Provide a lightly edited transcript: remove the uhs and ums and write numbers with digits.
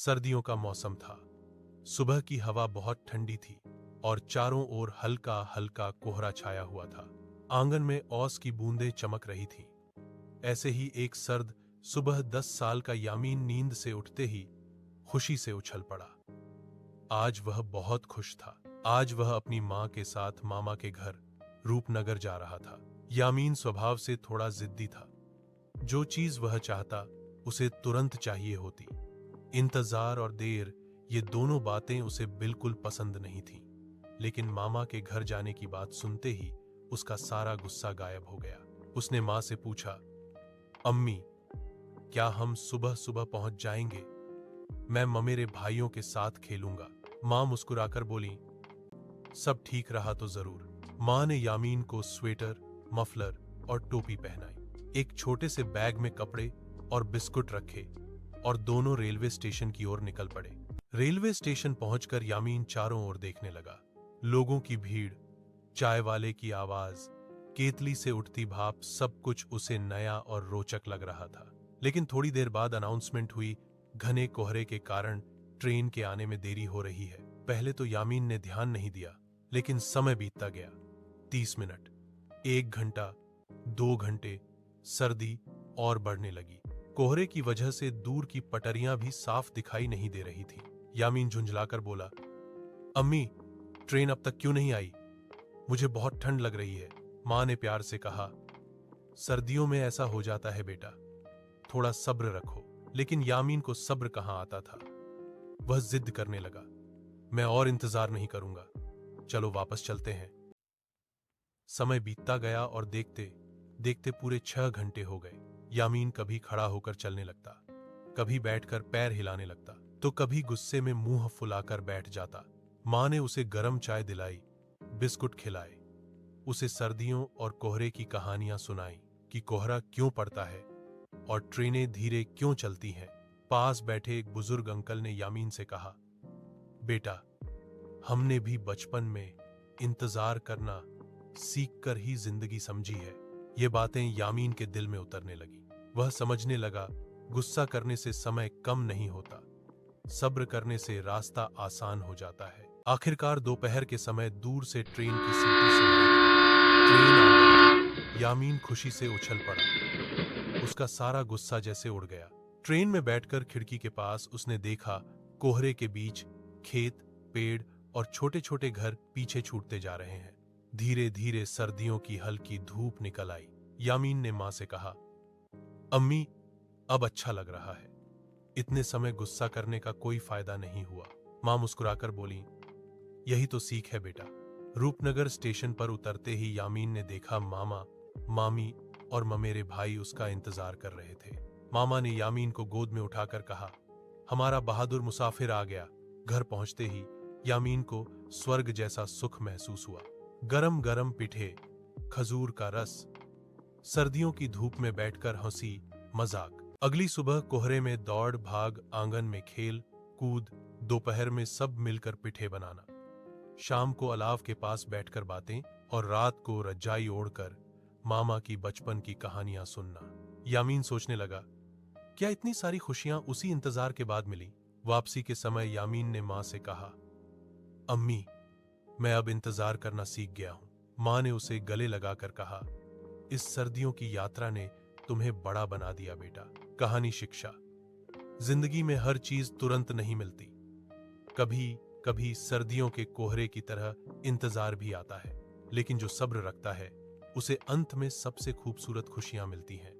सर्दियों का मौसम था। सुबह की हवा बहुत ठंडी थी और चारों ओर हल्का हल्का कोहरा छाया हुआ था। आंगन में ओस की बूंदें चमक रही थीं। ऐसे ही एक सर्द सुबह 10 साल का यामीन नींद से उठते ही खुशी से उछल पड़ा। आज वह बहुत खुश था। आज वह अपनी माँ के साथ मामा के घर रूपनगर जा रहा था। यामीन स्वभाव से थोड़ा जिद्दी था। जो चीज वह चाहता उसे तुरंत चाहिए होती। इंतजार और देर, ये दोनों बातें उसे बिल्कुल पसंद नहीं थीं। लेकिन मामा के घर जाने की बात सुनते ही उसका सारा गुस्सा गायब हो गया। उसने माँ से पूछा, अम्मी, क्या हम सुबह सुबह पहुंच जाएंगे? मैं मेरे भाइयों के साथ खेलूंगा। माँ मुस्कुराकर बोली, सब ठीक रहा तो जरूर। माँ ने यामीन को स्वेटर, मफलर और टोपी पहनाई। एक छोटे से बैग में कपड़े और बिस्कुट रखे और दोनों रेलवे स्टेशन की ओर निकल पड़े। रेलवे स्टेशन पहुंचकर यामीन चारों ओर देखने लगा। लोगों की भीड़, चाय वाले की आवाज, केतली से उठती भाप, सब कुछ उसे नया और रोचक लग रहा था। लेकिन थोड़ी देर बाद अनाउंसमेंट हुई, घने कोहरे के कारण ट्रेन के आने में देरी हो रही है। पहले तो यामीन ने ध्यान नहीं दिया, लेकिन समय बीतता गया। 30 मिनट, 1 घंटा, 2 घंटे, सर्दी और बढ़ने लगी। कोहरे की वजह से दूर की पटरियां भी साफ दिखाई नहीं दे रही थी। यामीन झुंझलाकर बोला, अम्मी, ट्रेन अब तक क्यों नहीं आई? मुझे बहुत ठंड लग रही है। माँ ने प्यार से कहा, सर्दियों में ऐसा हो जाता है बेटा, थोड़ा सब्र रखो। लेकिन यामीन को सब्र कहाँ आता था। वह जिद करने लगा, मैं और इंतजार नहीं करूंगा, चलो वापस चलते हैं। समय बीतता गया और देखते देखते पूरे 6 घंटे हो गए। यामीन कभी खड़ा होकर चलने लगता, कभी बैठकर पैर हिलाने लगता, तो कभी गुस्से में मुंह फुलाकर बैठ जाता। माँ ने उसे गर्म चाय दिलाई, बिस्कुट खिलाए, उसे सर्दियों और कोहरे की कहानियां सुनाई कि कोहरा क्यों पड़ता है और ट्रेनें धीरे क्यों चलती हैं। पास बैठे एक बुजुर्ग अंकल ने यामीन से कहा, बेटा, हमने भी बचपन में इंतजार करना सीखकर ही जिंदगी समझी है। ये बातें यामीन के दिल में उतरने लगी। वह समझने लगा, गुस्सा करने से समय कम नहीं होता, सब्र करने से रास्ता आसान हो जाता है। आखिरकार दोपहर के समय दूर से ट्रेन की सीटी सुनाई दी। ट्रेन आ गई थी। यामीन खुशी से उछल पड़ा। उसका सारा गुस्सा जैसे उड़ गया। ट्रेन में बैठकर खिड़की के पास उसने देखा, कोहरे के बीच खेत, पेड़ और छोटे छोटे घर पीछे छूटते जा रहे हैं। धीरे धीरे सर्दियों की हल्की धूप निकल आई। यामीन ने माँ से कहा, अम्मी, अब अच्छा लग रहा है, इतने समय गुस्सा करने का कोई फायदा नहीं हुआ। माँ मुस्कुराकर बोली, यही तो सीख है बेटा। रूपनगर स्टेशन पर उतरते ही यामीन ने देखा मामा, मामी और ममेरे भाई उसका इंतजार कर रहे थे। मामा ने यामीन को गोद में उठाकर कहा, हमारा बहादुर मुसाफिर आ गया। घर पहुंचते ही यामीन को स्वर्ग जैसा सुख महसूस हुआ। गरम गरम पिठे, खजूर का रस, सर्दियों की धूप में बैठकर हंसी मजाक। अगली सुबह कोहरे में दौड़ भाग, आंगन में खेल कूद, दोपहर में सब मिलकर पिठे बनाना, शाम को अलाव के पास बैठकर बातें और रात को रजाई ओढ़कर मामा की बचपन की कहानियां सुनना। यामीन सोचने लगा, क्या इतनी सारी खुशियां उसी इंतजार के बाद मिली? वापसी के समय यामीन ने मां से कहा, अम्मी, मैं अब इंतजार करना सीख गया हूं। मां ने उसे गले लगाकर कहा, इस सर्दियों की यात्रा ने तुम्हें बड़ा बना दिया बेटा। कहानी शिक्षा, जिंदगी में हर चीज तुरंत नहीं मिलती। कभी कभी सर्दियों के कोहरे की तरह इंतजार भी आता है, लेकिन जो सब्र रखता है उसे अंत में सबसे खूबसूरत खुशियां मिलती हैं।